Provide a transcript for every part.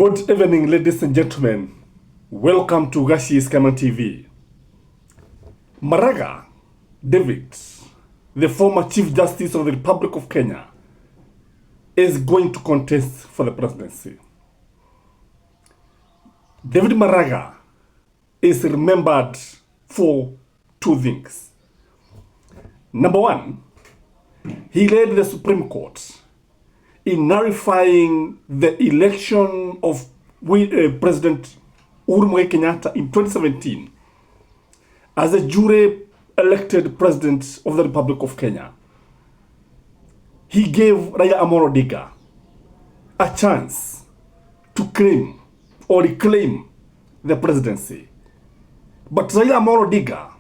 Good evening, ladies and gentlemen. Welcome to Gashi's Kaman TV. Maraga David, the former Chief Justice of the Republic of Kenya, is going to contest for the presidency. David Maraga is remembered for two things. Number one, he led the Supreme Court in nullifying the election of President Maruweruwe Ya Kenyatta in 2017 as a jury-elected president of the Republic of Kenya. He gave Raila Amolo Odinga a chance to claim or reclaim the presidency. But Raila Amolo Odinga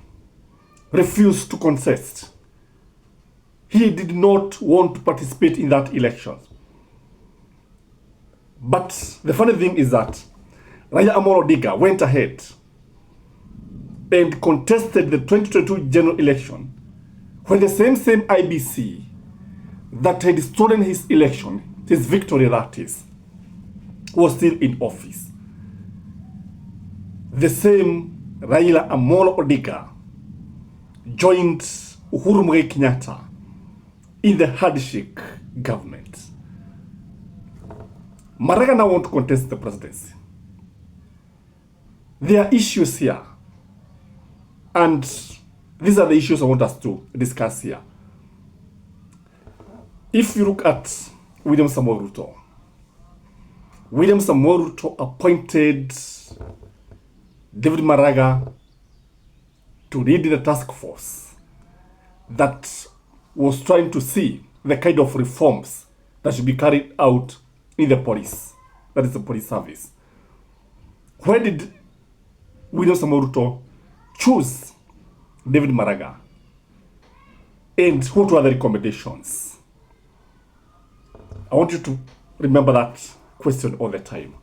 refused to contest. He did not want to participate in that election. But the funny thing is that Raila Amolo Odinga went ahead and contested the 2022 general election when the same IBC that had stolen his election, his victory that is, was still in office. The same Raila Amolo Odinga joined Maruweruwe Ya Kenyatta in the handshake government. Maraga now want to contest the presidency. There are issues here, and these are the issues I want us to discuss here. If you look at William Samoei Ruto, William Samoei Ruto appointed David Maraga to lead the task force that was trying to see the kind of reforms that should be carried out in the police, that is the police service. Where did William Samoei Ruto choose David Maraga? And what were the recommendations? I want you to remember that question all the time.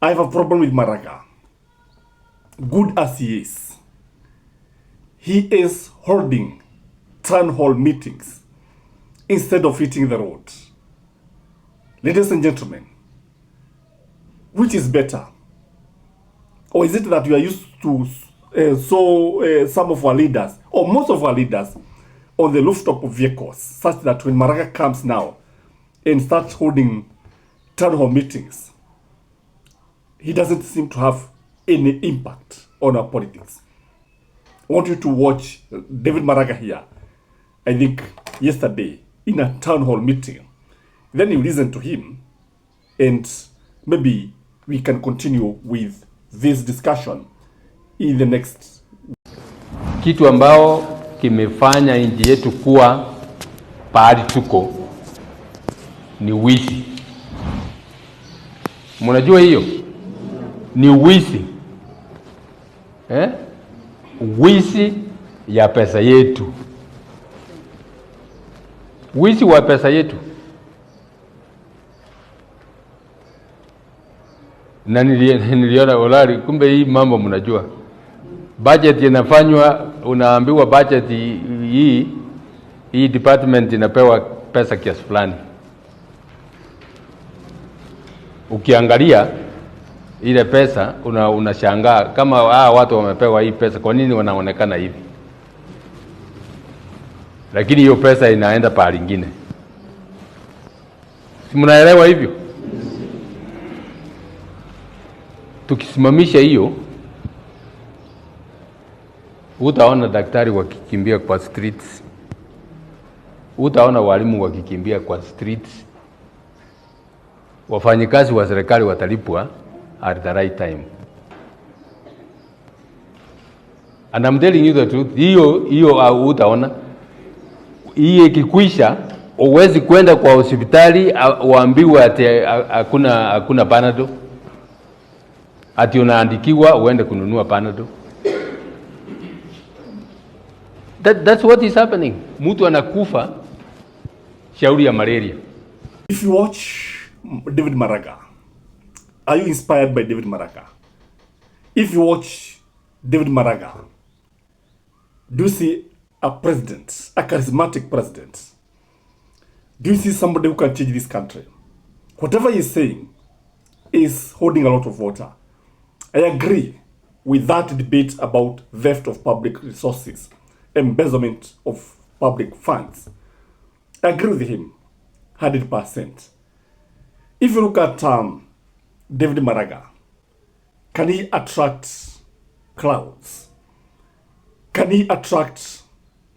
I have a problem with Maraga. Good as he is holding town hall meetings instead of hitting the road. Ladies and gentlemen, which is better? Or is it that we are used to some of our leaders, or most of our leaders, on the rooftop of vehicles, such that when Maraga comes now and starts holding town hall meetings, he doesn't seem to have any impact on our politics. I want you to watch David Maraga here, I think yesterday, in a town hall meeting. Then you listen to him, and maybe we can continue with this discussion in the next. Kitu ambao kimefanya nchi yetu kuwa pahali tuko ni wizi. Mnajua hiyo? Ni wizi. Wizi ya pesa yetu. Wizi wa pesa yetu. Na niliona olari, kumbe hii mambo mnajua. Budget inafanywa, unaambiwa budget hii department inapewa pesa kiasi fulani. Ukiangalia ile pesa unashangaa kama watu wamepewa hii pesa, kwa nini wanaonekana hivi? Lakini hiyo pesa inaenda pahali nyingine. Si mnaelewa hivyo? Tukisimamisha hiyo, utaona daktari wakikimbia kwa streets, utaona walimu wakikimbia kwa streets, wafanyikazi wa serikali watalipwa at the right time. And I'm telling you the truth, hiyo utaona. Hii ikikwisha, uwezi kwenda kwa hospitali waambiwe ati hakuna panado. Ati unaandikiwa uende kununua panado. That's what is happening. Mtu anakufa shauri ya malaria. If you watch David Maraga, are you inspired by David Maraga? If you watch David Maraga, do you see a president, a charismatic president? Do you see somebody who can change this country? whatever he's saying is holding a lot of water. I agree with that debate about theft of public resources, embezzlement of public funds. I agree with him 100%. If you look at David Maraga, can he attract crowds? Can he attract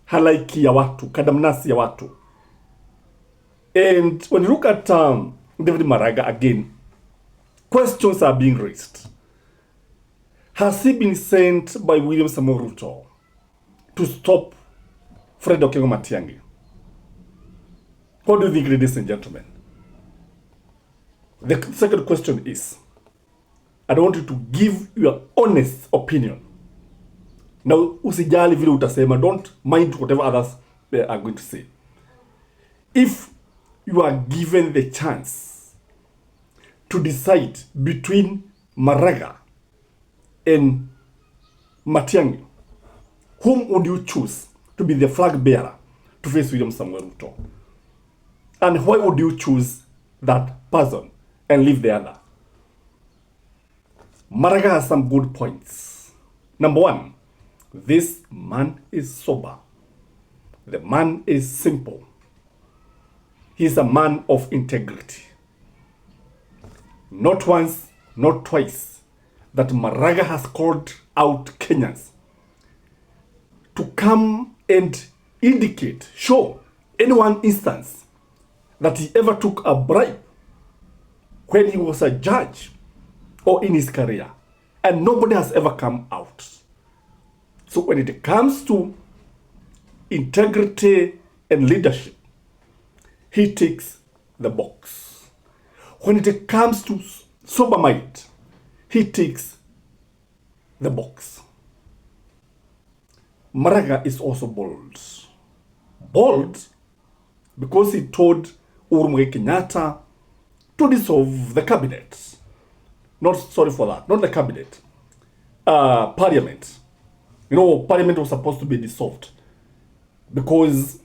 halaiki ya watu, kadamnasi ya watu? And when you look at David Maraga again, questions are being raised. Has he been sent by William Samoei Ruto to stop Fred Okengo Matiang'i? What do you think, ladies and gentlemen? The second question is, I want you to give your honest opinion. Now, usijali vile utasema, don't mind whatever others are going to say. If you are given the chance to decide between Maraga and Matiang'i, whom would you choose to be the flag bearer to face William Samoei Ruto? And why would you choose that person and leave the other? Maraga has some good points. Number one, this man is sober. The man is simple. He's a man of integrity. Not once, not twice, that Maraga has called out Kenyans to come and indicate, show any one instance that he ever took a bribe when he was a judge or in his career. And nobody has ever come out. So when it comes to integrity and leadership, he ticks the box. When it comes to sober mind, he ticks the box. Maraga is also bold. Bold because he told Uhuru Muigai Kenyatta to dissolve the cabinet. Not the cabinet. Parliament. You know, Parliament was supposed to be dissolved because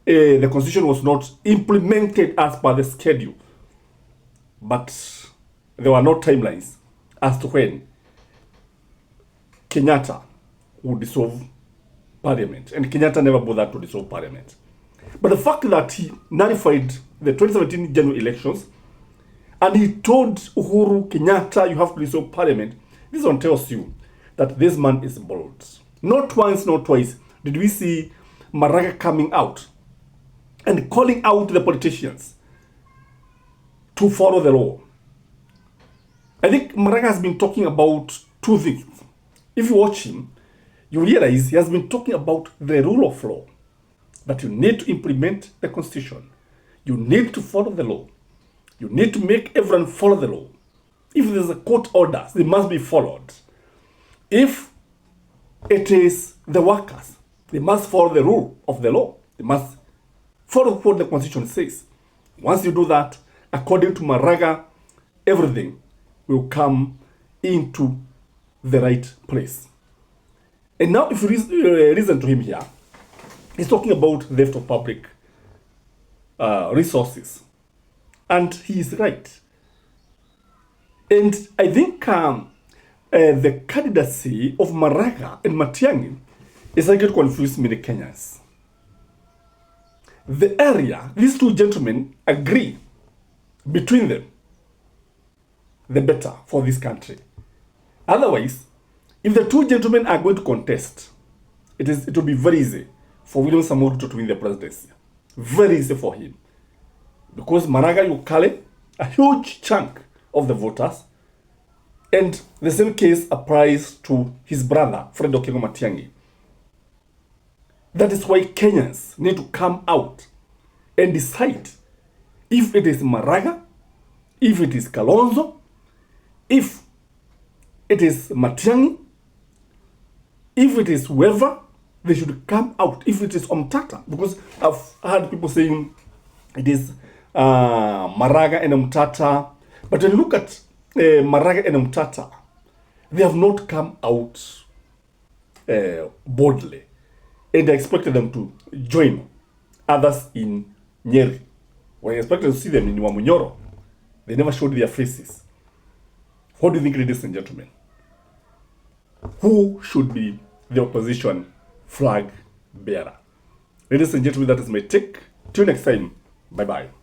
the constitution was not implemented as per the schedule. But there were no timelines as to when Kenyatta would dissolve Parliament. And Kenyatta never bothered to dissolve Parliament. But the fact that he nullified the 2017 general elections and he told Uhuru Kenyatta, you have to dissolve Parliament, this one tells you that this man is bold. Not once, not twice did we see Maraga coming out and calling out the politicians to follow the law. I think Maraga has been talking about two things. If you watch him, you realize he has been talking about the rule of law, that you need to implement the constitution. You need to follow the law. You need to make everyone follow the law. If there's a court order, they must be followed. If it is the workers, they must follow the rule of the law. They must follow what the constitution says. Once you do that, according to Maraga, everything will come into the right place. And now if you listen to him here, he's talking about theft of public resources. And he is right. And I think the candidacy of Maraga and Matiang'i is likely to confuse many Kenyans. The area, these two gentlemen agree between them, the better for this country. Otherwise, if the two gentlemen are going to contest, it will be very easy for William Samoei Ruto to win the presidency. Very easy for him. Because Maraga will carry a huge chunk of the voters. And the same case applies to his brother, Fred Okengo Matiang'i. That is why Kenyans need to come out and decide if it is Maraga, if it is Kalonzo, if it is Matiang'i, if it is whoever, they should come out. If it is Omtata, because I've heard people saying it is Maraga and Omtata. But when you look at Maraga and Omtata, they have not come out boldly. And I expected them to join others in Nyeri. We expected to see them in Wamunyoro. They never showed their faces. What do you think, ladies and gentlemen? Who should be the opposition flag bearer? Ladies and gentlemen, that is my take. Till next time, bye-bye.